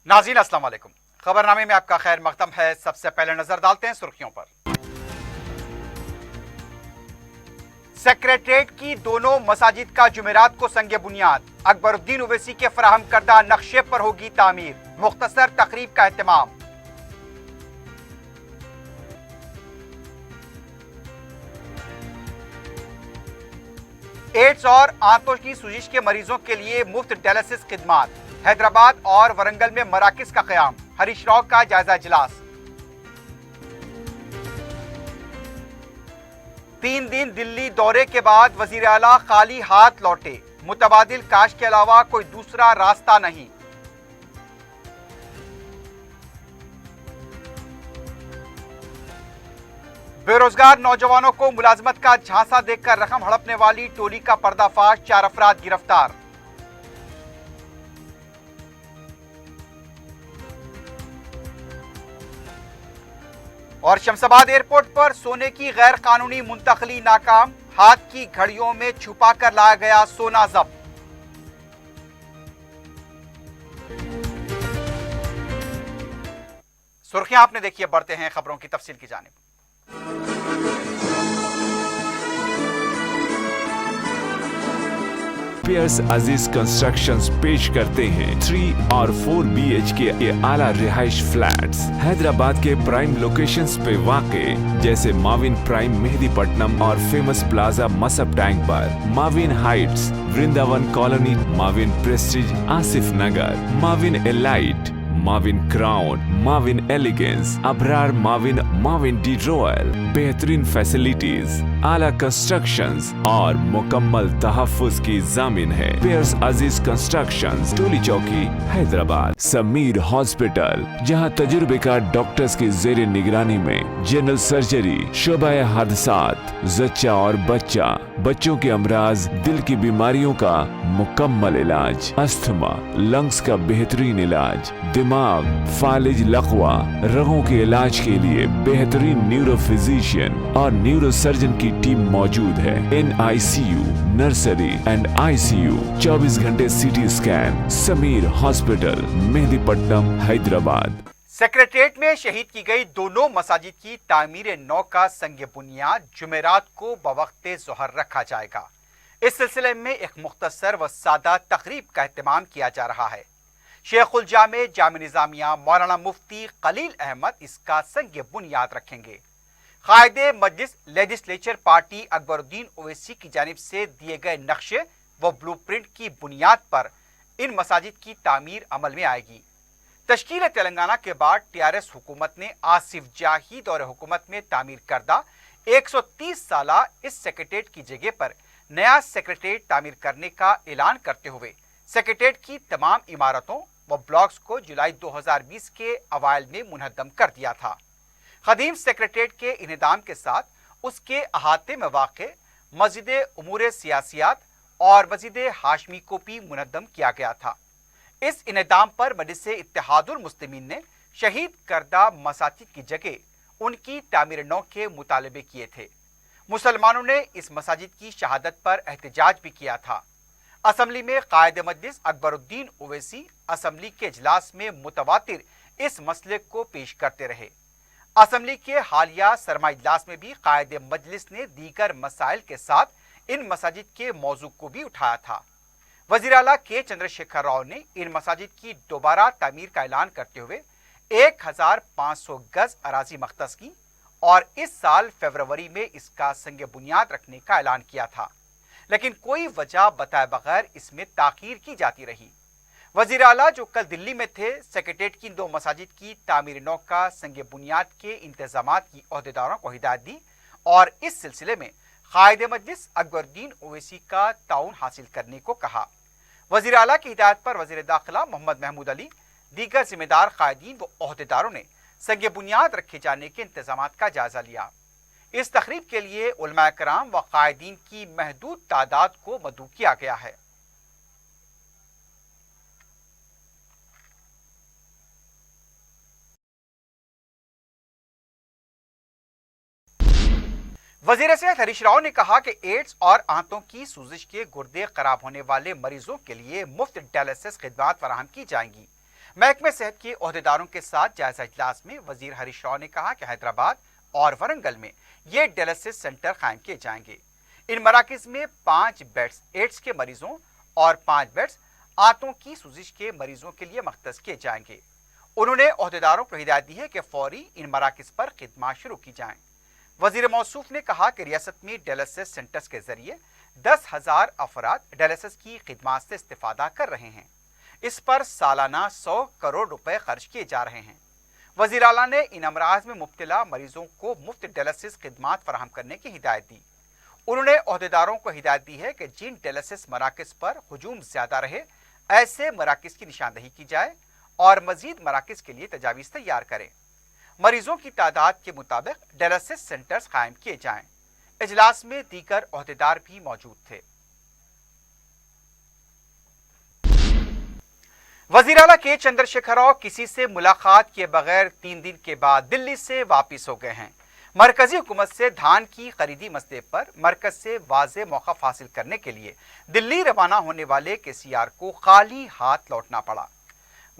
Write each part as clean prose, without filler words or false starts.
नाज़रीन अस्सलाम वालेकुम। खबरनामे में आपका खैर मकदम है। सबसे पहले नजर डालते हैं सुर्खियों पर। सेक्रेटरीट की दोनों मसाजिद का जुमेरात को संगे बुनियाद। अकबरुद्दीन ओवैसी के फराहम करदा नक्शे पर होगी तामीर। मुख्तसर तकरीब का एहतमाम। एड्स और आंतों की सूजिश के मरीजों के लिए मुफ्त डायलिसिस खिदमात। हैदराबाद और वरंगल में मराकिज का क़याम। हरीश राव का जायजा इजलास। 3 दिन दिल्ली दौरे के बाद वजीर आला खाली हाथ लौटे। मुतबादिल काश के अलावा कोई दूसरा रास्ता नहीं। बेरोजगार नौजवानों को मुलाजमत का झांसा देकर रकम हड़पने वाली टोली का पर्दाफाश। 4 अफराद गिरफ्तार। और शमशाबाद एयरपोर्ट पर सोने की गैर कानूनी मुंतकली नाकाम। हाथ की घड़ियों में छुपा कर लाया गया सोना जब्त। सुर्खियां आपने देखी, बढ़ते हैं खबरों की तफसील की जानिब। पियर्स अजीज कंस्ट्रक्शंस पेश करते हैं 3 और 4 BHK के आला रिहाइश फ्लैट्स हैदराबाद के प्राइम लोकेशंस पे वाक़े, जैसे माविन प्राइम मेहदीपट्टनम और फेमस प्लाजा मसब टैंक पर, Mavin Heights Vrindavan Colony, Mavin Prestige Asif Nagar, Mavin Elite, Mavin Crown, Mavin Elegance, Abrar Mavin, Mavin De Royal. बेहतरीन फैसिलिटीज, आला कंस्ट्रक्शंस और मुकम्मल तहफ़्फ़ुज़ की ज़ामिन है। पियर्स अजीज कंस्ट्रक्शंस, टोली चौकी, हैदराबाद। समीर हॉस्पिटल, जहां तजुर्बेकार डॉक्टर्स की ज़ेर निगरानी में जनरल सर्जरी, शोबाए हादसात, जच्चा और बच्चा, बच्चों के अमराज, दिल की बीमारियों का मुकम्मल इलाज, अस्थमा, लंग्स का बेहतरीन इलाज, दिमाग, फालिज, लकवा, रगों के इलाज के लिए बेहतरीन न्यूरो फिजिशियन और न्यूरो सर्जन की टीम मौजूद है। NICU, नर्सरी एंड ICU, 24 घंटे CT scan. Sameer hospital, Mehdipatnam, Hyderabad. Secretariat में शहीद की गई दोनों मसाजिद की तामीर नौ का संग बुनियाद जुमेरात को बवक्ते ज़ोहर रखा जाएगा। इस सिलसिले में एक मुख्तसर व सादा तकरीब का एहतमाम किया जा रहा है। शेखुल जामे जामे निज़ामिया मौलाना मुफ्ती खलील अहमद इसका संग बुनियाद रखेंगे। कायदे मजलिस लेजिस्लेचर पार्टी अकबरुद्दीन ओवैसी की जानिब से दिए गए नक्शे व ब्लूप्रिंट की बुनियाद पर इन मसाजिद की तामीर अमल में आएगी। तश्कील तेलंगाना के बाद TRS हुकूमत ने आसिफ जाही दौर हुकूमत में तामीर करदा 130 साला इस सेक्रेटरीट की जगह पर नया सेक्रेटरीट तामीर करने का ऐलान करते हुए सेक्रेटरीट की तमाम इमारतों व ब्लॉक्स को जुलाई 2020 के अवाइल में मुनहदम कर दिया था। कदीम सेक्रेटरीट के इन्हदाम के साथ उसके अहाते में वाक़े मस्जिद उमूर सियासियात और मस्जिद हाशमी को भी मुनहदम किया गया था। इस इन्हदाम पर मजलिस इत्तेहादुल मुस्लिमीन ने शहीद करदा मसाजिद की जगह उनकी तामीर नौ के मुतालबे किए थे। मुसलमानों ने इस मसाजिद की शहादत पर एहतजाज भी किया था। असम्बली में कायदे मजलिस अकबरुद्दीन ओवैसी असम्बली के इजलास में मुतवातिर इस मसले को पेश करते रहे। असम्बली के हालिया सरमा इजलास में भी कायदे मजलिस ने दीगर मसाइल के साथ इन मसाजिद के मौजू को भी उठाया था। वजीर आला के चंद्रशेखर राव ने इन मसाजिद की दोबारा तामीर का ऐलान करते हुए 1500 गज अराजी मख्तस की और इस साल फरवरी में इसका संग बुनियाद रखने का ऐलान किया था, लेकिन कोई वजह बताए बगैर इसमें ताखीर की जाती रही। वजीर आला जो कल दिल्ली में थे, सेक्रेटरीट की 2 मसाजिद की तामीर नौ का संग बुनियाद के इंतजामात की ओहदेदारों को हिदायत दी और इस सिलसिले में कायदे मजलिस अकबरुद्दीन ओवैसी का ताउन हासिल करने को कहा। वजीर आला की हिदायत पर वजीर दाखिला मोहम्मद महमूद अली, दीगर जिम्मेदार कायदीन व ओहदेदारों ने संग बुनियाद रखे जाने के इंतजामात का जायजा लिया। इस तकरीब के लिए उलमा कराम व कायदीन की महदूद तादाद को मदऊ किया गया है। वजीर सेहत हरीश राव ने कहा कि एड्स और आंतों की सूजिश के गुर्दे खराब होने वाले मरीजों के लिए मुफ्त डायलिसिस खिदमात फराहम की जाएंगी। महकमे सेहत के ओहदेदारों के साथ जायजा इजलास में वजीर हरीश राव ने कहा कि हैदराबाद और वरंगल में ये डायलिसिस सेंटर कायम किए जाएंगे। इन मराकज में 5 बेड्स एड्स के मरीजों और 5 बेड्स आंतों की सूजिश के मरीजों के लिए मख्तस किए जाएंगे। उन्होंने ओहदेदारों को हिदायत दी है कि फौरी इन मराकज पर खिदमत शुरू की जाएं। वजीर मौसूफ ने कहा कि रियासत में डायलिसिस सेंटर्स के जरिए 10,000 अफराद डायलिसिस की खिदमत से इस्तेफादा कर रहे हैं। इस पर सालाना 100 करोड़ रुपए खर्च किए जा रहे हैं। वजीर आला ने इन अमराज में मुब्तला मरीजों को मुफ्त डायलिसिस खिदमत फराहम करने की हिदायत दी। उन्होंने ओहदेदारों को हिदायत दी है कि जिन डायलिसिस मराकज पर हुजूम ज्यादा रहे, ऐसे मराकज की निशानदही की जाए और मजीद मराकज के लिए तजावीज़ तैयार करें। मरीजों की तादाद के मुताबिक डायलिसिस सेंटर्स कायम किए जाएं। इजलास में दीगर ओहदेदार भी मौजूद थे। वजीर आला के चंद्रशेखर राव किसी से मुलाकात किए बगैर 3 दिन के बाद दिल्ली से वापिस हो गए हैं। मरकजी हुकूमत से धान की खरीदी मसले पर मरकज से वाज़े मौक़िफ़ हासिल करने के लिए दिल्ली रवाना होने वाले केसीआर को खाली हाथ लौटना पड़ा।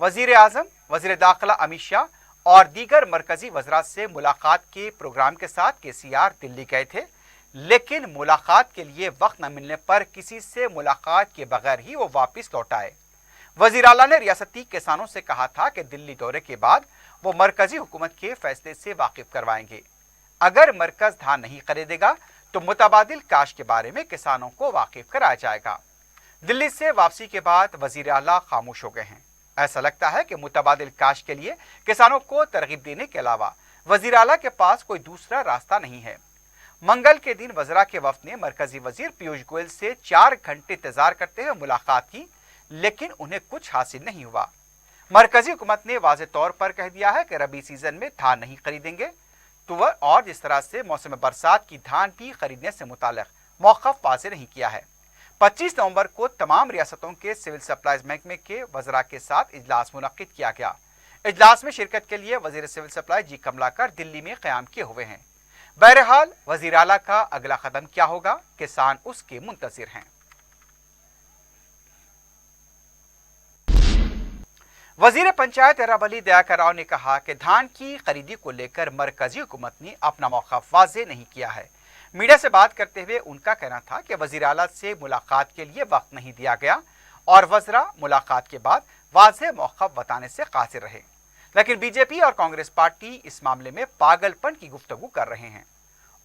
वजीर आज़म, वजीर दाखिला अमित शाह और दीगर मरकजी वज़रात से मुलाकात के प्रोग्राम के साथ केसीआर दिल्ली गए थे, लेकिन मुलाकात के लिए वक्त न मिलने पर किसी से मुलाकात के बगैर ही वो वापिस लौट आए। वज़ीर आला ने रियासती किसानों से कहा था कि दिल्ली दौरे के बाद वो मरकजी हुकूमत के फैसले से वाकिफ करवाएंगे। अगर मरकज धान नहीं खरीदेगा तो मुतबादिल काश के बारे में किसानों को वाकिफ कराया जाएगा। दिल्ली से वापसी के बाद वज़ीर आला खामोश हो गए हैं। ऐसा लगता है कि मुतबादिल काश के लिए किसानों को तरगीब देने के अलावा वज़ीर आला के पास कोई दूसरा रास्ता नहीं है। मंगल के दिन वज़रा के वफ़द ने मरकजी वज़ीर पीयूष गोयल से 4 घंटे इंतजार करते हुए मुलाकात की, लेकिन उन्हें कुछ हासिल नहीं हुआ। मरकजी हुकूमत ने वाज़े तौर पर कह दिया है कि रबी सीजन में धान नहीं खरीदेंगे, तुवर और जिस तरह से मौसम बरसात की धान भी खरीदने से मुताल्लिक़ मौक़िफ़ वाज़े नहीं किया है। 25 नवंबर को तमाम रियासतों के सिविल सप्लाईज महकमे के वज़रा के साथ इजलास मुनक़्क़िद किया गया। इजलास में शिरकत के लिए वज़ीर सिविल सप्लाई जी कमलाकर दिल्ली में क़याम किए हुए हैं। बहरहाल वज़ीर आला का अगला कदम क्या होगा, किसान उसके मुंतज़िर हैं। वजीर पंचायत एराबली दयाकर राव ने कहा कि धान की खरीदी को लेकर मरकजी हुकूमत ने अपना मौक़िफ़ वाज़े नहीं किया है। मीडिया से बात करते हुए उनका कहना था कि वज़ीर आला से मुलाकात के लिए वक्त नहीं दिया गया और वज़रा मुलाकात के बाद वाज़े मौक़िफ़ बताने से कासिर रहे, लेकिन बीजेपी और कांग्रेस पार्टी इस मामले में पागलपन की गुफ्तगू कर रहे हैं।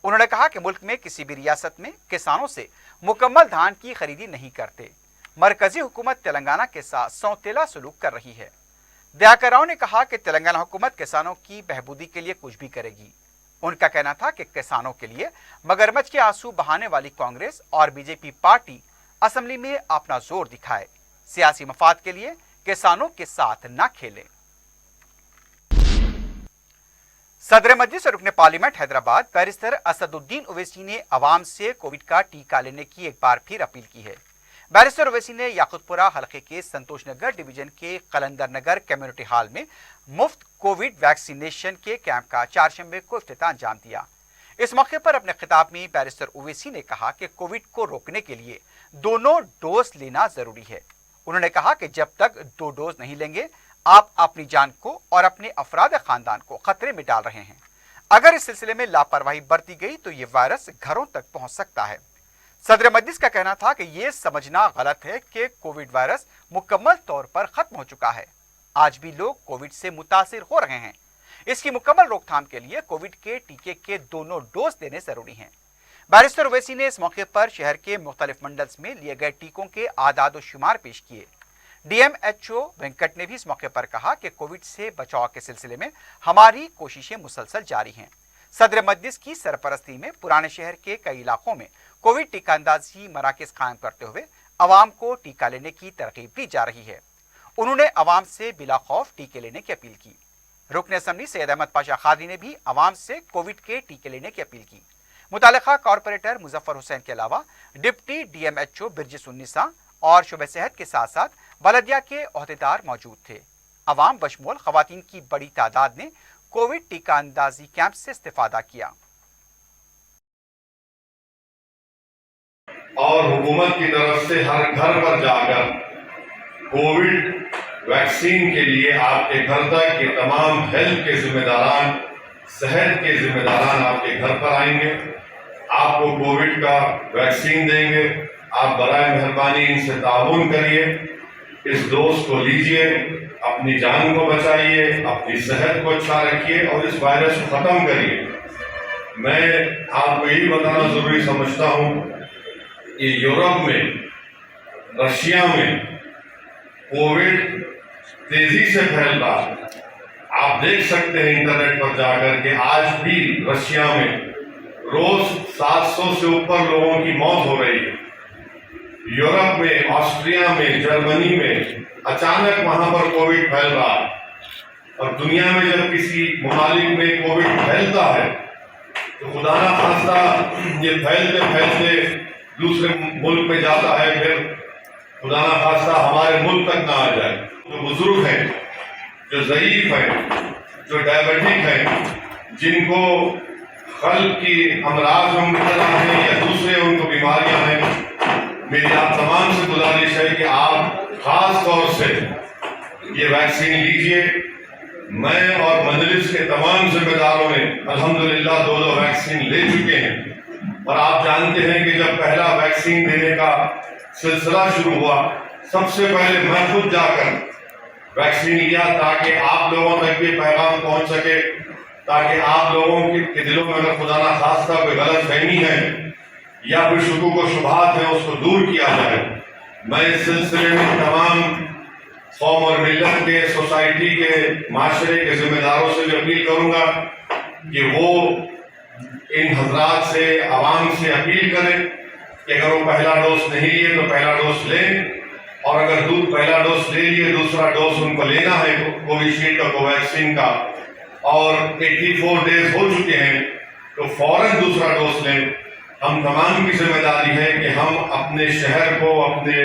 उन्होंने कहा कि मुल्क में किसी भी रियासत में किसानों से मुकम्मल धान की खरीदी नहीं करते। मरकजी हुकूमत तेलंगाना के साथ सौतेला सलूक कर रही है। दयाकर राव ने कहा कि तेलंगाना हुकूमत किसानों की बहबूदी के लिए कुछ भी करेगी। उनका कहना था कि किसानों के लिए मगरमच्छ के आंसू बहाने वाली कांग्रेस और बीजेपी पार्टी असेंबली में अपना जोर दिखाए, सियासी मफाद के लिए किसानों के साथ न खेले। सदर मजलिस और रुकने पार्लियामेंट हैदराबाद बैरिस्टर असदुद्दीन ओवैसी ने अवाम से कोविड का टीका लेने की एक बार फिर अपील की है। बैरिस्टर ओवैसी ने याकुतपुरा हलके के संतोष नगर डिवीजन के कलंदर नगर कम्युनिटी हॉल में मुफ्त कोविड वैक्सीनेशन के कैंप का 4 शंबे को इफ्तिताह अंजाम दिया। इस मौके पर अपने खिताब में बैरिस्टर ओवैसी ने कहा कि कोविड को रोकने के लिए दोनों डोज लेना जरूरी है। उन्होंने कहा कि जब तक 2 डोज नहीं लेंगे आप अपनी जान को और अपने अफराद खानदान को खतरे में डाल रहे हैं। अगर इस सिलसिले में लापरवाही बरती गई तो ये वायरस घरों तक पहुंच सकता है। सदर मजलिस का कहना था कि यह समझना गलत है कि कोविड वायरस मुकम्मल तौर पर खत्म हो चुका है। आज भी लोग कोविड से मुतासिर हो रहे हैं। इसकी मुकम्मल रोकथाम के लिए कोविड के टीके के दोनों डोज देने जरूरी हैं। बैरिस्टर ओवैसी ने इस मौके पर शहर के मुख्तलिफ मंडल्स में लिए गए टीकों के आदाद शुमार पेश किए। DMHO वेंकट ने भी इस मौके पर कहा कि कोविड से बचाव के सिलसिले में हमारी कोशिशें मुसलसल जारी हैं। सदर मजलिस की सरपरस्ती में पुराने शहर के कई इलाकों में कोविड टीका अंदाजी मराकज कायम करते हुए अवाम को टीका लेने की तरकीब दी जा रही है। उन्होंने अवाम से बिला खौफ टीके लेने की अपील की। रुकन असम्बली सैयद अहमद पाशा खादी ने भी अवाम से कोविड के टीके लेने की अपील की। मुतालिका कॉरपोरेटर मुजफ्फर हुसैन के अलावा डिप्टी DMHO बिरजिस उन्नीसा और शुबे सेहत के साथ साथ बलदिया के ओहदेदार मौजूद थे। अवाम बशमूल खवातीन की बड़ी तादाद ने कोविड टीका अंदाजी कैंप से इस्तेफादा किया। और हुकूमत की तरफ से हर घर पर जाकर कोविड वैक्सीन के लिए आपके घर तक ये तमाम हेल्थ के जिम्मेदारान, सेहत के जिम्मेदारान आपके घर पर आएंगे, आपको कोविड का वैक्सीन देंगे। आप बराए मेहरबानी इनसे ताउन करिए, इस डोज को लीजिए, अपनी जान को बचाइए, अपनी सेहत को अच्छा रखिए और इस वायरस को ख़त्म करिए। मैं आपको यही बताना ज़रूरी समझता हूँ कि यूरोप में, रशिया में कोविड तेज़ी से फैल रहा है। आप देख सकते हैं इंटरनेट पर जाकर के आज भी रशिया में रोज 700 से ऊपर लोगों की मौत हो रही है। यूरोप में, ऑस्ट्रिया में, जर्मनी में अचानक वहां पर कोविड फैल रहा है। और दुनिया में जब किसी मुमालिक में कोविड फैलता है तो खुदा ना खास्ता ये फैलते फैलते दूसरे मुल्क में जाता है, फिर खुदा ना खास्ता हमारे मुल्क तक ना आ जाए। जो बुजुर्ग हैं, जो ज़ईफ हैं, जो डायबिटिक हैं, जिनको कल्ब की अमराज में मुब्तला हैं या दूसरे उनको बीमारियां हैं, मेरी आप तमाम से गुजारिश है कि आप खास तौर से ये वैक्सीन लीजिए। मैं और मजलिस के तमाम जिम्मेदारों ने अल्हम्दुलिल्लाह 2 वैक्सीन ले चुके हैं। और आप जानते हैं कि जब पहला वैक्सीन देने का सिलसिला शुरू हुआ, सबसे पहले मैं खुद जाकर वैक्सीन लिया ताकि आप लोगों तक ये पैगाम पहुंच सके, ताकि आप लोगों के दिलों में अगर खुदा ना खास्ता कोई गलत फहमी है या कोई शुकूक व शुबहात है उसको दूर किया जाए। मैं इस सिलसिले में तमाम कौम और मिल्लत के, सोसाइटी के, माशरे के जिम्मेदारों से भी अपील करूंगा कि वो इन हजरात से, आवाम से अपील करें कि अगर वो पहला डोज नहीं लिए तो पहला डोज लें, और अगर पहला डोज ले लिए दूसरा डोज उनको लेना है कोविशील्ड का, कोवैक्सीन का, और 84 डेज हो चुके हैं तो फौरन दूसरा डोज लें। हम तमाम की जिम्मेदारी है कि हम अपने शहर को, अपने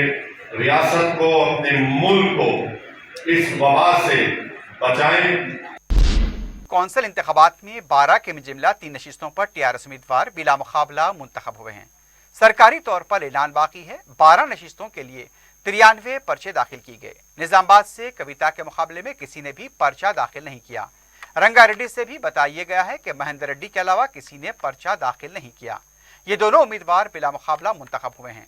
रियासत को, अपने मुल्क को इस वबा से बचाएं। कौंसिल इंतखाबात में 12 के मिजिमला 3 नशिस्तों पर टीआरएस उम्मीदवार बिला मुकाबला मुंतखब हुए हैं। सरकारी तौर पर ऐलान बाकी है। 12 नशिस्तों के लिए 93 पर्चे दाखिल किए गए। निजामाबाद से कविता के मुकाबले में किसी ने भी पर्चा दाखिल नहीं किया। रंगारेड्डी से भी बताया गया है कि महेंद्र रेड्डी के अलावा किसी ने पर्चा दाखिल नहीं किया। ये दोनों उम्मीदवार बिला मुकाबला मुंतखब हुए हैं।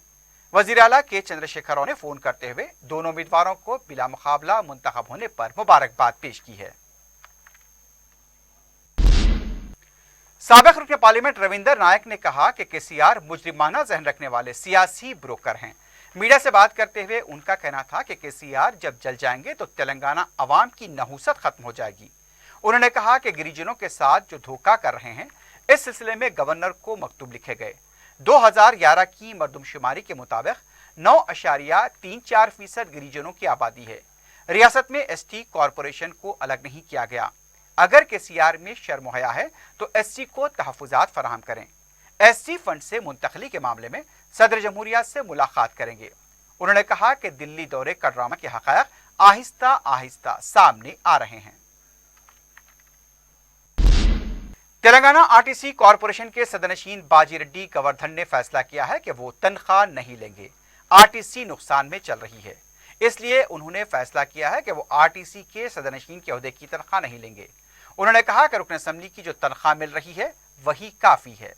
वजीर आला के चंद्रशेखर राव ने फोन करते हुए दोनों उम्मीदवारों को बिला मुकाबला मुंतखब होने पर मुबारकबाद पेश की है। साबिक रुकन पार्लियामेंट रविंदर नायक ने कहा कि केसीआर मुजरिमाना जहन रखने वाले सियासी ब्रोकर हैं। मीडिया से बात करते हुए उनका कहना था कि केसीआर जब जल जाएंगे तो तेलंगाना अवाम की नहूसत खत्म हो जाएगी। उन्होंने कहा कि गिरिजनों के साथ जो धोखा कर रहे हैं, इस सिलसिले में गवर्नर को मकतूब लिखे गए। 2011 की मरदमशुमारी के मुताबिक 9.34% गिरिजनों की आबादी है। रियासत में एसटी कॉरपोरेशन को अलग नहीं किया गया। अगर केसीआर में शर मुहैया है तो एससी को तहफुजात फराहम करें। एससी फंड से मुंतकली के मामले में सदर जमहूरिया से मुलाकात करेंगे। उन्होंने कहा कि दिल्ली दौरे का ड्रामा के हक़ायक़ आहिस्ता आहिस्ता सामने आ रहे हैं। तेलंगाना आरटीसी कॉरपोरेशन के सदनशीन बाजी रेड्डी गोवर्धन ने फैसला किया है कि वो तनख्वाह नहीं लेंगे। आरटीसी नुकसान में चल रही है, इसलिए उन्होंने फैसला किया है कि वो आरटीसी के सदनशीन के ओहदे की तनख्वाह नहीं लेंगे। उन्होंने कहा कि रुकन असम्बली की जो तनख्वाह मिल रही है वही काफी है।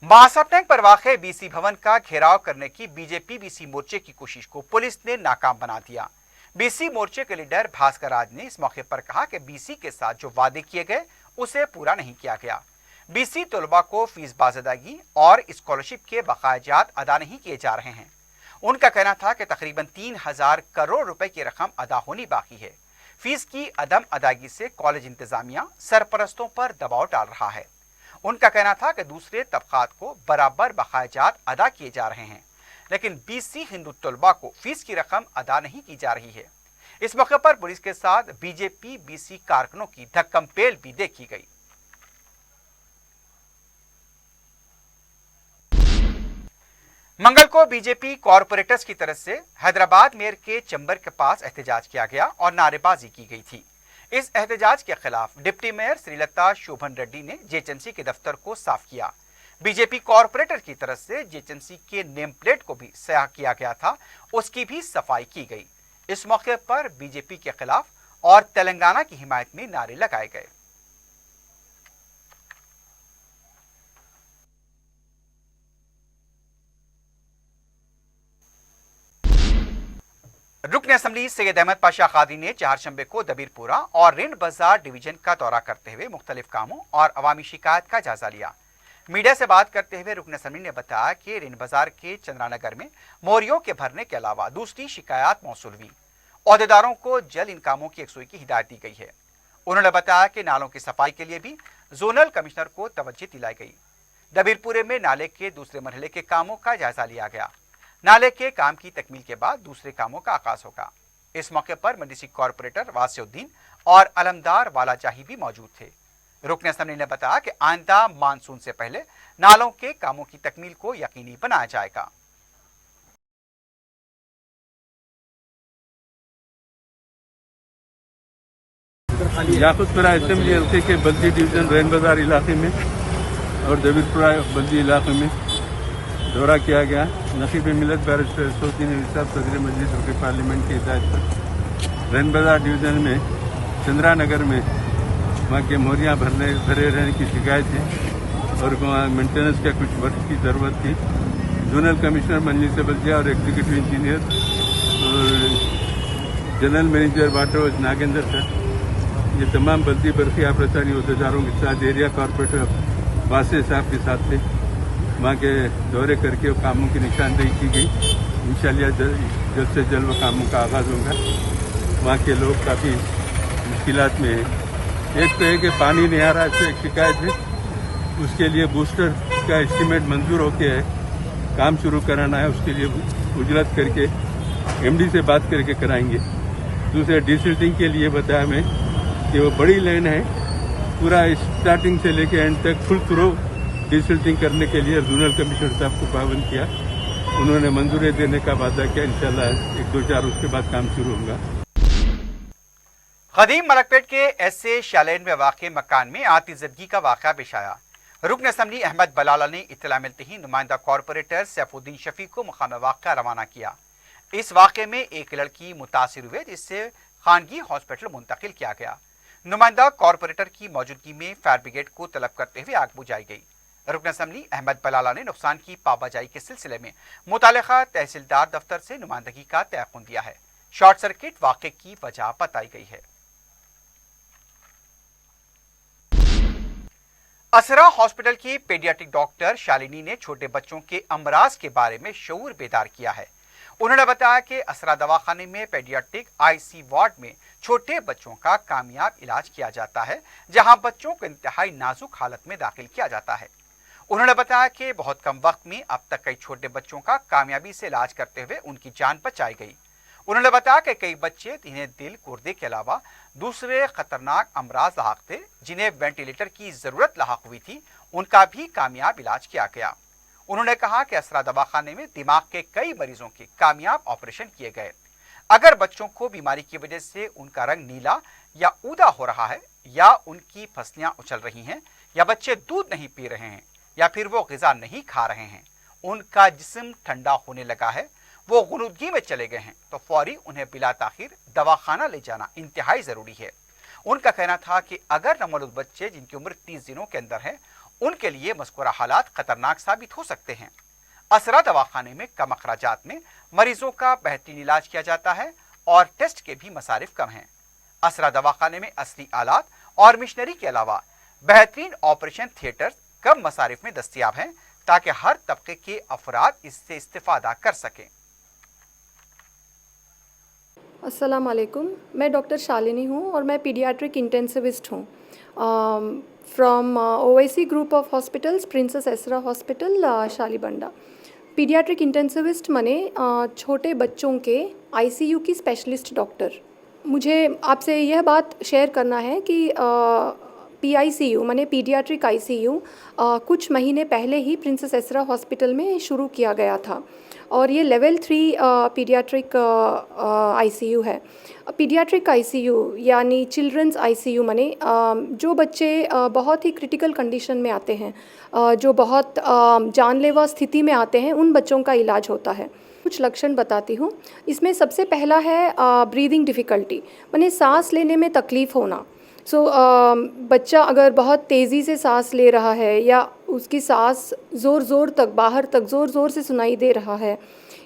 महासब टैंक पर वाक़े बीसी भवन का घेराव करने की बीजेपी बीसी मोर्चे की कोशिश को पुलिस ने नाकाम बना दिया। बीसी मोर्चे के लीडर भास्कर राज ने इस मौके पर कहा कि बीसी के साथ जो वादे किए गए उसे पूरा नहीं किया गया। बीसी तलबा को फीस बाज़दागी और स्कॉलरशिप के बकायाजात अदा नहीं किए जा रहे हैं। उनका कहना था कि तकरीबन 3000 करोड़ रुपए की रकम अदा होनी बाकी है। फीस की अदम अदायगी से कॉलेज इंतजामिया सरपरस्तों पर दबाव डाल रहा है। उनका कहना था कि दूसरे तबकात को बराबर बकायाजात अदा किए जा रहे हैं, लेकिन बीसी हिंदू तलबा को फीस की रकम अदा नहीं की जा रही है। इस मौके पर पुलिस के साथ बीजेपी बीसी कारकुनों की धक्कमपेल भी देखी गई। मंगल को बीजेपी कॉरपोरेटर्स की तरफ से हैदराबाद मेयर के चैम्बर के पास एहतजाज किया गया और नारेबाजी की गई थी। इस एहतजाज के खिलाफ डिप्टी मेयर श्रीलता शोभन रेड्डी ने जेएचएमसी के दफ्तर को साफ किया। बीजेपी कॉरपोरेटर की तरफ से जीएचएमसी के नेम प्लेट को भी स्याह किया गया था, उसकी भी सफाई की गई। इस मौके पर बीजेपी के खिलाफ और तेलंगाना की हिमायत में नारे लगाए गए। रुकन असम्बली सैयद अहमद पाशा कादरी ने चारशंबे को दबीरपुरा और रिंड बाजार डिवीजन का दौरा करते हुए मुख्तलिफ कामों और अवामी शिकायत का जायजा लिया। मीडिया से बात करते हुए रुकन असम्बली ने बताया कि रिंड बाजार के चंद्रानगर में मोरियों के भरने के अलावा दूसरी शिकायत मौसूल हुई। अहदेदारों को जल्द इन कामों की यकसुई की हिदायत दी गई है। उन्होंने बताया कि नालों की सफाई के लिए भी जोनल कमिश्नर को तवज्जो दिलाई गई। दबीरपुरे में नाले के दूसरे मरहले के कामों का जायजा लिया गया। नाले के काम की तकमील के बाद दूसरे कामों का आगाज होगा। इस मौके पर म्युनिसिपल कॉरपोरेटर वासिउद्दीन और अलमदार वालाजाही भी मौजूद थे। रुकन असम्बली ने बताया कि आइंदा मानसून से पहले नालों के कामों की तकमील को यकीनी बनाया जाएगा। याकुतपुरा असेंबली हल्के के बल्दी डिवीजन रैन बाजार इलाके में और दबीरपुरा बल्दी इलाके में दौरा किया गया। नकीब मिलत बैरिस्टर असदुद्दीन साहब सदर मजलिस रुकन पार्लियामेंट की हिदायत पर रैन बाजार डिवीजन में चंद्रानगर में वहाँ के मोरियाँ भरे रहने की शिकायत है और वहाँ मेंटेनेंस का कुछ वर्क की ज़रूरत थी। जोनल कमिश्नर मंजली से बल्दिया और एग्जीक्यूटिव इंजीनियर और general manager water Nagendra sir, ये तमाम बल्दी बरखी आप्रसारी अहदेदारों के साथ एरिया कॉरपोरेटर वासे साहब के साथ थे। वहाँ के दौरे करके कामों की निशानदेही की गई। इंशाअल्लाह जल्द से जल्द वो कामों का आगाज़ होगा। वहाँ के लोग काफ़ी मुश्किलात में हैं। एक तो है कि पानी नहीं आ रहा, इससे एक शिकायत है। उसके लिए बूस्टर का एस्टीमेट मंजूर होके है, काम शुरू कराना है। उसके लिए उजरत करके एमडी से बात करके कराएंगे। दूसरे डिसिल्टिंग के लिए बताया मैं कि वो बड़ी लाइन है, पूरा स्टार्टिंग से लेके एंड तक फुल थ्रो डिसिल्टिंग करने के लिए जोनल कमिश्नर साहब को पाबंद किया। उन्होंने मंजूरी देने का वादा किया। इंशाल्लाह 1-2-4 उसके बाद काम शुरू होगा। खदीम मलकपेट के एसए शालेन में वाक़े मकान में आतिशदगी का वाक़ा पेश आया। रुकन असम्बली अहमद बलाला ने इत्तला मिलते ही नुमाइंदा कॉरपोरेटर सैफुद्दीन शफी को मुकाम वाक़ा रवाना किया। इस वाक़े में एक लड़की मुतासिर हुए, जिससे खानगी हॉस्पिटल मुंतकिल किया गया। नुमाइंदा कॉरपोरेटर की मौजूदगी में फायर ब्रिगेड को तलब करते हुए आग बुझाई गई। रुकन असम्बली अहमद बलाला ने नुकसान की पाबाजाई के सिलसिले में मुतालिका तहसीलदार दफ्तर से नुमाइंदगी का तयक़ुन दिया है। शॉर्ट सर्किट वाक़े की वजह बताई गई है। असरा हॉस्पिटल की पेडियाट्रिक डॉक्टर शालिनी ने छोटे बच्चों के अमराज के बारे में शऊर बेदार किया है। उन्होंने बताया कि असरा दवाखाने में पेडियाट्रिक आईसी वार्ड में छोटे बच्चों का कामयाब इलाज किया जाता है, जहां बच्चों को इंतहाई नाजुक हालत में दाखिल किया जाता है। उन्होंने बताया कि बहुत कम वक्त में अब तक कई छोटे बच्चों का कामयाबी से इलाज करते हुए उनकी जान बचाई गई। उन्होंने बताया कि कई बच्चे जिन्हें दिल गुर्दे के अलावा दूसरे खतरनाक अमराज लाहक थे, जिन्हें वेंटिलेटर की जरूरत लाहक हुई थी, उनका भी कामयाब इलाज किया गया। उन्होंने कहा कि असरा दवाखाने में दिमाग के कई मरीजों के कामयाब ऑपरेशन किए गए। अगर बच्चों को बीमारी की वजह से उनका रंग नीला या ऊदा हो रहा है, या उनकी फसलियां उछल रही हैं, या बच्चे दूध नहीं पी रहे हैं, या फिर वो ग़िज़ा नहीं खा रहे हैं, उनका जिस्म ठंडा होने लगा है, वो गुनूदगी में चले गए हैं, तो फौरी उन्हें बिला ताखिर दवाखाना ले जाना इंतहाई ज़रूरी है। उनका कहना था कि अगर नवमौलूद बच्चे जिनकी उम्र 30 दिनों के अंदर है, उनके लिए मज़कूरा हालात खतरनाक साबित हो सकते हैं। असरा दवाखाने में कम अखराजात में मरीजों का बेहतरीन इलाज किया जाता है और टेस्ट के भी मसारिफ कम हैं। असरा दवाखाने में असली आलात और मिशनरी के अलावा बेहतरीन ऑपरेशन थिएटर कम मसारिफ में दस्तयाब हैं, ताकि हर तबके के अफराद इससे इस्तिफादा कर सकें। अस्सलाम वालेकुम, मैं डॉक्टर शालिनी हूँ और मैं पीडियाट्रिक इंटेंसिविस्ट हूँ from Owaisi group of hospitals, princess Ezra hospital, Shalibanda. Paediatric intensivist माने छोटे बच्चों के आईसीयू की स्पेशलिस्ट डॉक्टर। मुझे आपसे यह बात शेयर करना है कि पीआईसीयू माने पीडियाट्रिक आईसीयू कुछ महीने पहले ही प्रिंसेस एसरा हॉस्पिटल में शुरू किया गया था और ये लेवल 3 पीडियाट्रिक ICU है। पीडियाट्रिक ICU यानी चिल्ड्रंस ICU माने जो बच्चे बहुत ही क्रिटिकल कंडीशन में आते हैं, जो बहुत जानलेवा स्थिति में आते हैं, उन बच्चों का इलाज होता है। कुछ लक्षण बताती हूँ। इसमें सबसे पहला है ब्रीदिंग डिफ़िकल्टी, माने सांस लेने में तकलीफ़ होना। बच्चा अगर बहुत तेज़ी से सांस ले रहा है या उसकी सांस ज़ोर तक बाहर तक ज़ोर से सुनाई दे रहा है,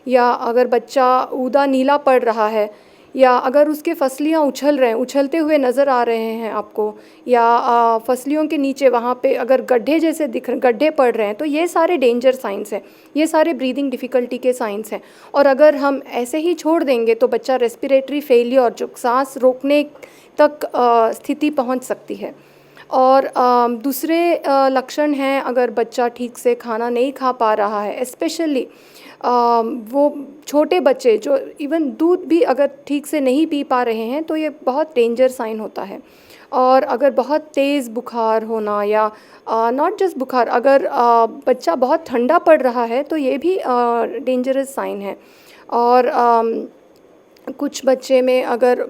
या अगर बच्चा ऊदा नीला पड़ रहा है, या अगर उसके फसलियाँ उछलते हुए नज़र आ रहे हैं आपको, या फसलियों के नीचे वहाँ पे अगर गड्ढे पड़ रहे हैं, तो ये सारे डेंजर साइंस हैं, ये सारे ब्रीदिंग डिफ़िकल्टी के साइंस हैं। और अगर हम ऐसे ही छोड़ देंगे तो बच्चा रेस्पिरेटरी फेलियर, जो सांस रोकने तक स्थिति पहुंच सकती है। और दूसरे लक्षण हैं, अगर बच्चा ठीक से खाना नहीं खा पा रहा है, स्पेशली वो छोटे बच्चे जो इवन दूध भी अगर ठीक से नहीं पी पा रहे हैं, तो ये बहुत डेंजर साइन होता है। और अगर बहुत तेज़ बुखार होना, या नॉट जस्ट बुखार, अगर बच्चा बहुत ठंडा पड़ रहा है, तो ये भी डेंजरस साइन है। और कुछ बच्चे में अगर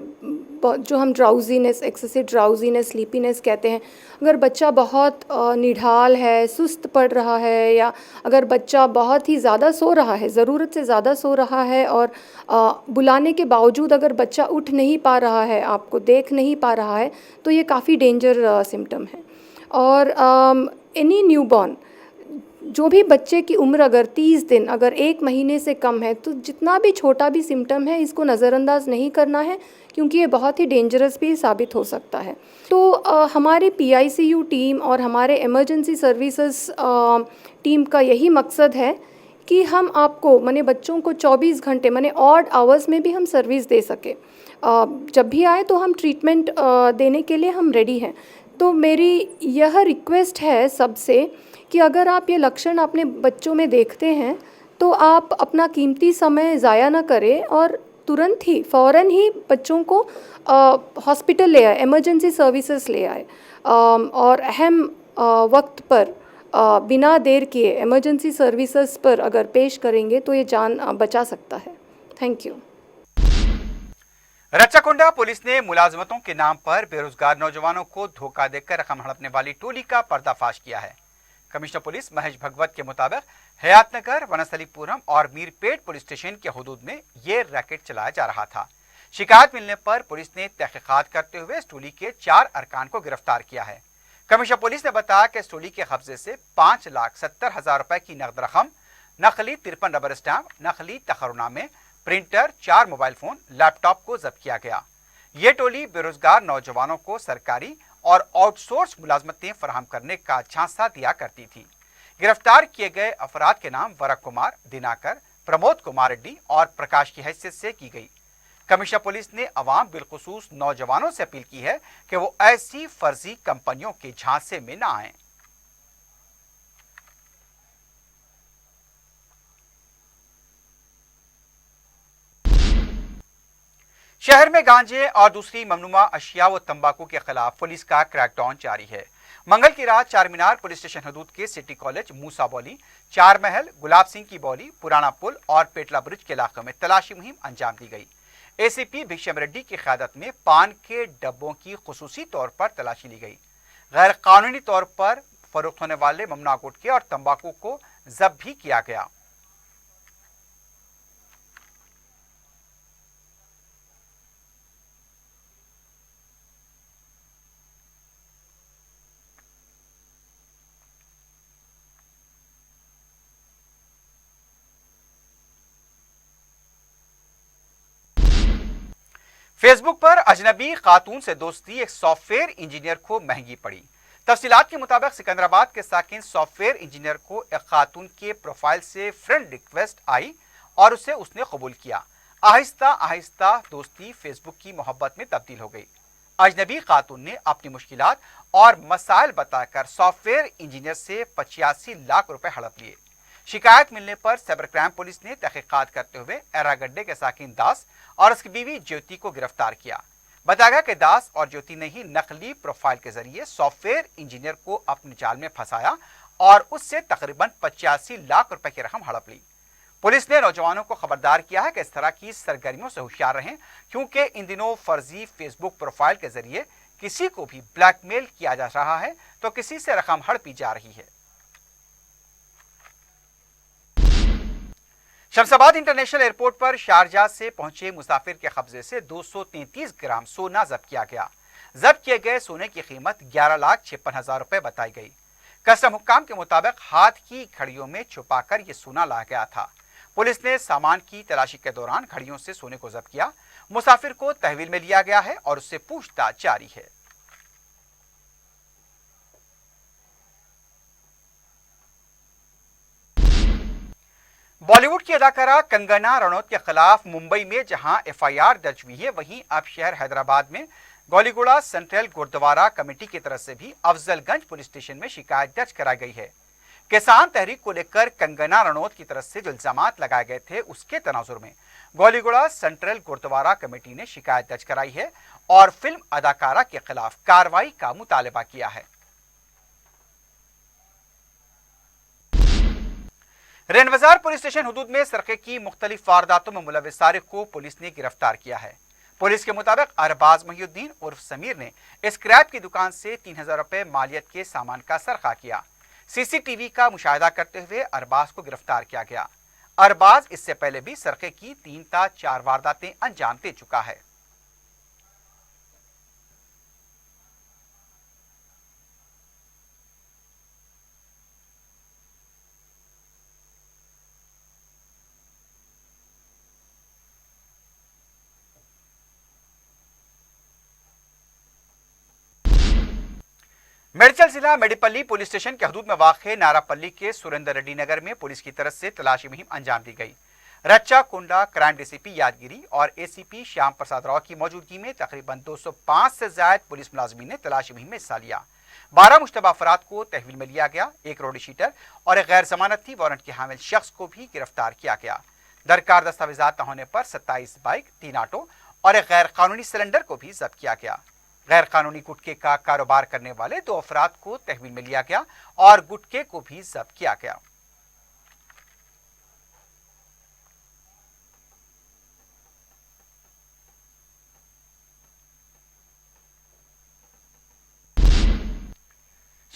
जो हम ड्राउजीनेस, एक्सेसिव ड्राउजीनेस, स्लीपीनेस कहते हैं, अगर बच्चा बहुत निढाल है, सुस्त पड़ रहा है, या अगर बच्चा बहुत ही ज़्यादा सो रहा है, ज़रूरत से ज़्यादा सो रहा है, और बुलाने के बावजूद अगर बच्चा उठ नहीं पा रहा है, आपको देख नहीं पा रहा है, तो ये काफ़ी डेंजर सिम्टम है। और एनी न्यूबॉर्न, जो भी बच्चे की उम्र अगर 30 दिन, अगर 1 महीने से कम है, तो जितना भी छोटा भी सिम्टम है, इसको नज़रअंदाज नहीं करना है, क्योंकि ये बहुत ही डेंजरस भी साबित हो सकता है। तो हमारी PICU टीम और हमारे इमरजेंसी सर्विसेज टीम का यही मकसद है कि हम आपको माने बच्चों को 24 घंटे माने ऑड आवर्स में भी हम सर्विस दे सकें। जब भी आए तो हम ट्रीटमेंट देने के लिए हम रेडी हैं। तो मेरी यह रिक्वेस्ट है सबसे कि अगर आप ये लक्षण अपने बच्चों में देखते हैं, तो आप अपना कीमती समय ज़ाया ना करें और तुरंत ही फ़ौरन ही बच्चों को हॉस्पिटल ले आए, इमरजेंसी सर्विसेज ले आए, और अहम वक्त पर बिना देर किए इमरजेंसी सर्विसेज पर अगर पेश करेंगे तो ये जान बचा सकता है। Thank you. रच्चाकुंडा पुलिस ने मुलाजमतों के नाम पर बेरोजगार नौजवानों को धोखा देकर रकम हड़पने वाली टोली का पर्दाफाश किया है। कमिश्नर पुलिस महेश भगवत के मुताबिक हयातनगर, वनस्थलीपुरम और मीरपेट पुलिस स्टेशन के हुदूद में ये रैकेट चलाया जा रहा था। शिकायत मिलने पर पुलिस ने तहकीकात करते हुए इस टोली के 4 अरकान को गिरफ्तार किया है। कमिश्नर पुलिस ने बताया कि इस टोली के कब्जे से 5,70,000 रुपए की नकद रकम, नकली 53 रबर स्टैंप, नकली तखरुनामे, प्रिंटर, 4 मोबाइल फोन, लैपटॉप को जब्त किया गया। ये टोली बेरोजगार नौजवानों को सरकारी और आउटसोर्स मुलाजमतें फराहम करने का झांसा दिया करती थी। गिरफ्तार किए गए अफराद के नाम वरक कुमार, दिनाकर, प्रमोद कुमार रेड्डी और प्रकाश की हैसियत से की गई। कमिश्नर पुलिस ने अवाम बिलखुसूस नौजवानों से अपील की है कि वो ऐसी फर्जी कंपनियों के झांसे में न आएं। शहर में गांजे और दूसरी ममनुआ अशिया व तंबाकू के खिलाफ पुलिस का क्रैकडाउन जारी है। मंगल की रात चारमीनार पुलिस स्टेशन हदूद के सिटी कॉलेज, मूसा बौली, चार महल, गुलाब सिंह की बौली, पुराना पुल और पेटला ब्रिज के इलाके में तलाशी मुहिम अंजाम दी गई। ACP भिक्षम रेड्डी की क़यादत में पान के डब्बों की खुसूसी तौर पर तलाशी ली गई। गैर कानूनी तौर पर फरोख्त होने वाले ममनुआ गुटखे और तंबाकू को जब्त भी किया गया। फेसबुक पर अजनबी खातून से दोस्ती एक सॉफ्टवेयर इंजीनियर को महंगी पड़ी। तफसीलात के मुताबिक सिकंदराबाद के साकिन सॉफ्टवेयर इंजीनियर को एक खातून के प्रोफाइल से फ्रेंड रिक्वेस्ट आई और उसने कबूल किया। आहिस्ता आहिस्ता दोस्ती फेसबुक की मोहब्बत में तब्दील हो गई। अजनबी खातून ने अपनी मुश्किलात और मसाइल बताकर सॉफ्टवेयर इंजीनियर से 85 लाख रुपए हड़प लिए। शिकायत मिलने पर साइबर क्राइम पुलिस ने तहकीकात करते हुए एरागड्डे के साकिन दास और उसकी बीवी ज्योति को गिरफ्तार किया। बताया गया कि दास और ज्योति ने ही नकली प्रोफाइल के जरिए सॉफ्टवेयर इंजीनियर को अपने जाल में फंसाया और उससे तकरीबन 85 लाख रुपए की रकम हड़प ली। पुलिस ने नौजवानों को खबरदार किया है कि इस तरह की सरगर्मियों से होशियार रहें, क्योंकि इन दिनों फर्जी फेसबुक प्रोफाइल के जरिए किसी को भी ब्लैकमेल किया जा रहा है तो किसी से रकम हड़पी जा रही है। शमशाबाद इंटरनेशनल एयरपोर्ट पर शारजाह से पहुंचे मुसाफिर के कब्जे से 233 ग्राम सोना जब्त किया गया। जब्त किए गए सोने की कीमत 11,56,000 रुपए बताई गई। कस्टम हुक्काम के मुताबिक हाथ की घड़ियों में छुपाकर यह सोना लाया गया था। पुलिस ने सामान की तलाशी के दौरान घड़ियों से सोने को जब्त किया। मुसाफिर को तहवील में लिया गया है और उससे पूछताछ जारी है। बॉलीवुड की अदाकारा कंगना रनौत के खिलाफ मुंबई में जहां एफआईआर दर्ज हुई है, वहीं अब शहर हैदराबाद में गोलीगोड़ा सेंट्रल गुरुद्वारा कमेटी की तरफ से भी अफजलगंज पुलिस स्टेशन में शिकायत दर्ज कराई गई है। किसान तहरीक को लेकर कंगना रनौत की तरफ से जो इल्जामात लगाए गए थे, उसके तनाजुर में गोलीगोड़ा सेंट्रल गुरुद्वारा कमेटी ने शिकायत दर्ज कराई है और फिल्म अदाकारा के खिलाफ कार्रवाई का मुतालबा किया है। रेन बाजार पुलिस स्टेशन हुदूद में सरके की मुख्तलिफ वारदातों में मुलविस सारिक को पुलिस ने गिरफ्तार किया है। पुलिस के मुताबिक अरबाज महिउद्दीन उर्फ समीर ने स्क्रैप की दुकान से 3,000 रुपए मालियत के सामान का सरका किया। सीसीटीवी का मुशाहिदा करते हुए अरबाज को गिरफ्तार किया गया। अरबाज इससे पहले भी सरके की 3 या 4 वारदातें अंजाम दे चुका है। मेडचल जिला मेडिपल्ली पुलिस स्टेशन के हदूद में वाक़े नारापल्ली के सुरेंद्र रेड्डी नगर में पुलिस की तरफ से तलाशी मुहिम अंजाम दी गई। रच्चा कुंडा क्राइम डीसीपी यादगिरी और एसीपी श्याम प्रसाद राव की मौजूदगी में तकरीबन 205 से ज्यादा पुलिस मुलाजमीन ने तलाशी मुहिम में हिस्सा लिया। 12 मुश्तबा अफराद को तहवील में लिया गया। एक रोडी शीटर और एक गैर जमानती वारंट के हामिल शख्स को भी गिरफ्तार किया गया। दरकार दस्तावेजात न होने पर 27 बाइक, 3 ऑटो और एक गैर कानूनी सिलेंडर को भी जब्त किया गया। गैर कानूनी गुटके का कारोबार करने वाले 2 अफराद को तहवील में लिया गया और गुटके को भी जब्त किया गया।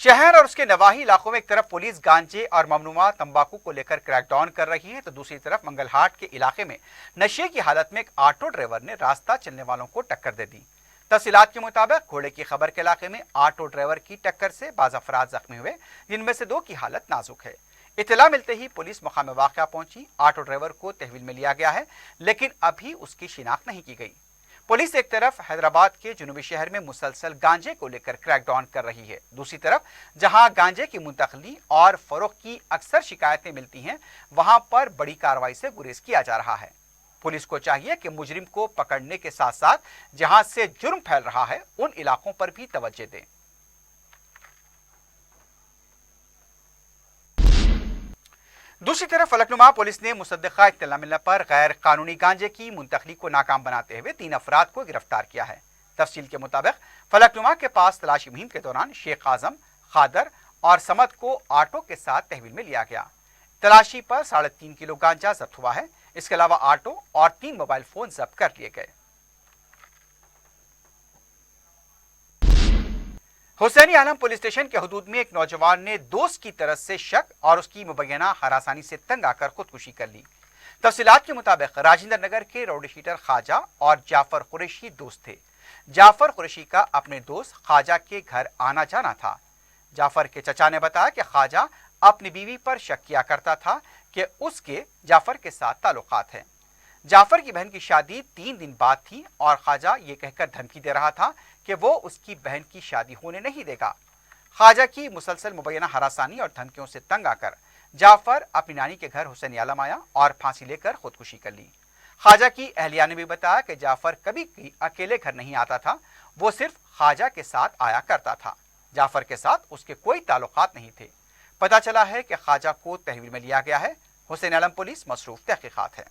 शहर और उसके नवाही इलाकों में एक तरफ पुलिस गांजे और ममनुआ तंबाकू को लेकर क्रैकडाउन कर रही है, तो दूसरी तरफ मंगलहाट के इलाके में नशे की हालत में एक ऑटो ड्राइवर ने रास्ता चलने वालों को टक्कर दे दी। तफसीलात के मुताबिक घोड़े की खबर के इलाके में ऑटो ड्राइवर की टक्कर से बाज अफराद जख्मी हुए, जिनमें से 2 की हालत नाजुक है। इतला मिलते ही पुलिस मकाम वाक़या पहुंची। ऑटो ड्राइवर को तहवील में लिया गया है, लेकिन अभी उसकी शिनाख्त नहीं की गई। पुलिस एक तरफ हैदराबाद के जुनूबी शहर में मुसलसल गांजे को लेकर क्रैकडाउन कर रही है, दूसरी तरफ जहां गांजे की मुंतकली और फरोख्त की अक्सर शिकायतें मिलती हैं, वहां पर बड़ी कार्रवाई से गुरेज किया जा रहा है। पुलिस को चाहिए कि मुजरिम को पकड़ने के साथ साथ जहां से जुर्म फैल रहा है, उन इलाकों पर भी तवज्जो दें। दूसरी तरफ फलकनुमा पुलिस ने मुसद्दिका इत्तला मिलने पर गैर कानूनी गांजे की मुंतकली को नाकाम बनाते हुए 3 अफराद को गिरफ्तार किया है। तफसील के मुताबिक फलकनुमा के पास तलाशी मुहिम के दौरान शेख आजम, खादर और समद को ऑटो के साथ तहवील में लिया गया। तलाशी पर 3.5 किलो गांजा जब्त हुआ है। इसके अलावा ऑटो और 3 मोबाइल फोन जब्त कर लिए गए। हुसैनी आलम पुलिस स्टेशन के हुदूद में एक नौजवान ने दोस्त की तरफ से शक और उसकी मुबैना हरासानी से तंग आकर खुदकुशी कर ली। तफसीलात के मुताबिक राजेंद्र नगर के रोडी शीटर ख्वाजा और जाफर कुरैशी दोस्त थे। जाफर कुरैशी का अपने दोस्त ख्वाजा के घर आना जाना था। जाफर के चचा ने बताया कि ख्वाजा अपनी बीवी पर शक किया करता था कि उसके जाफर के साथ ताल्लुकात हैं। जाफर की बहन की शादी 3 दिन बाद थी और ख्वाजा ये कहकर धमकी दे रहा था कि वो उसकी बहन की शादी होने नहीं देगा। ख्वाजा की मुसलसल मुबैना हरासानी और धमकियों से तंग आकर जाफर अपनी नानी के घर हुसैनी आलम आया और फांसी लेकर खुदकुशी कर ली। ख्वाजा की अहलिया ने भी बताया कि जाफर कभी अकेले घर नहीं आता था, वो सिर्फ ख्वाजा के साथ आया करता था। जाफर के साथ उसके कोई ताल्लुकात नहीं थे। पता चला है कि ख्वाजा को तहवील में लिया गया है। हुसैन आलम पुलिस मसरूफ तहकीकात है।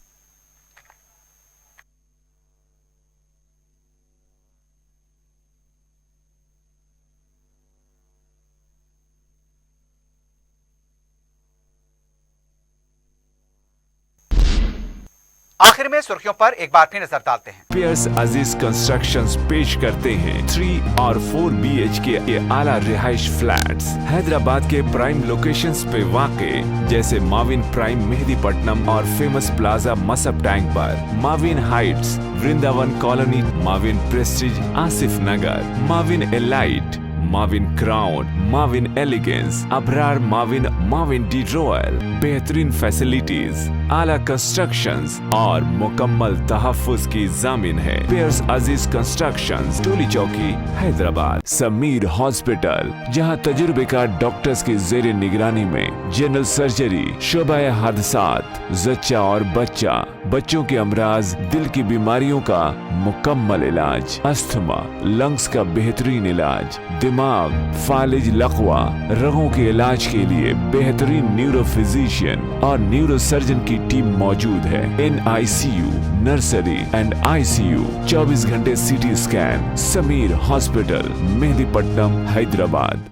आखिर में सुर्खियों पर एक बार फिर नजर डालते हैं। पियर्स अजीज कंस्ट्रक्शंस पेश करते हैं 3 और 4 BHK के आला रिहाइश फ्लैट्स हैदराबाद के प्राइम लोकेशंस पे वाक़े जैसे माविन प्राइम मेहदीपट्टनम और फेमस प्लाजा मसब टैंक पर, Mavin Heights Vrindavan Colony, Mavin Prestige Asif Nagar, Mavin Elite, Mavin Crown, Mavin Elegance, Abrar Mavin, Mavin De Royal, बेहतरीन फैसिलिटीज, आला कंस्ट्रक्शंस और मुकम्मल तहफ्फुज की जामिन है। पियर्स अजीज कंस्ट्रक्शंस, टोली चौकी, हैदराबाद। समीर हॉस्पिटल, जहां तजुर्बेकार डॉक्टर्स की जेर निगरानी में जनरल सर्जरी, शोबा हादसात, जच्चा और बच्चा, बच्चों के अमराज, दिल की बीमारियों का मुकम्मल इलाज, अस्थमा, लंग्स का बेहतरीन इलाज, दिमाग, फालिज, लकवा, रगों के इलाज के लिए बेहतरीन न्यूरो फिजिशियन और न्यूरो सर्जन की टीम मौजूद है। NICU, नर्सरी एंड ICU, 24 घंटे CT scan. Sameer hospital, Mehdipatnam, Hyderabad.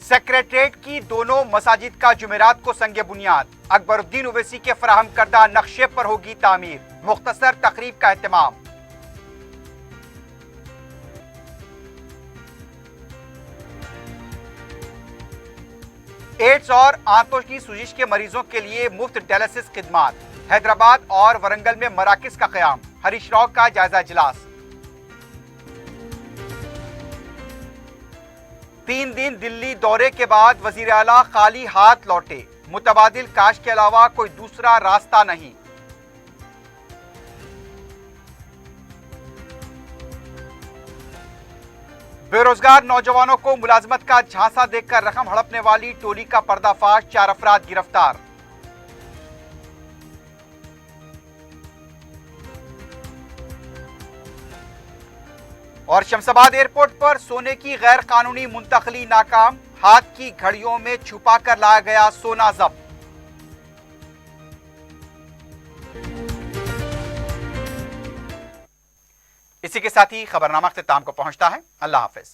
Secretariat की दोनों मसाजिद का जुमेरात को संगे बुनियाद, अकबरुद्दीन ओवैसी के फराहम करदा नक्शे पर होगी तामीर, मुख्तसर तकरीब का एहतमाम। एड्स और आंतों की सूजिश के मरीजों के लिए मुफ्त डायलिसिस खिदमात, हैदराबाद और वरंगल में मराकिज का क़याम, हरीश राव का जायजा इजलास। 3 दिन दिल्ली दौरे के बाद वजीर आला खाली हाथ लौटे, मुतबादिल काश के अलावा कोई दूसरा रास्ता नहीं। बेरोजगार नौजवानों को मुलाजमत का झांसा देकर रकम हड़पने वाली टोली का पर्दाफाश, 4 अफराद गिरफ्तार। और शमशाबाद एयरपोर्ट पर सोने की गैर कानूनी मुंतकली नाकाम, हाथ की घड़ियों में छुपा कर लाया गया सोना जब्त। इसी के साथ ही खबरनामा इख्तिताम को पहुंचता है। अल्लाह हाफिज।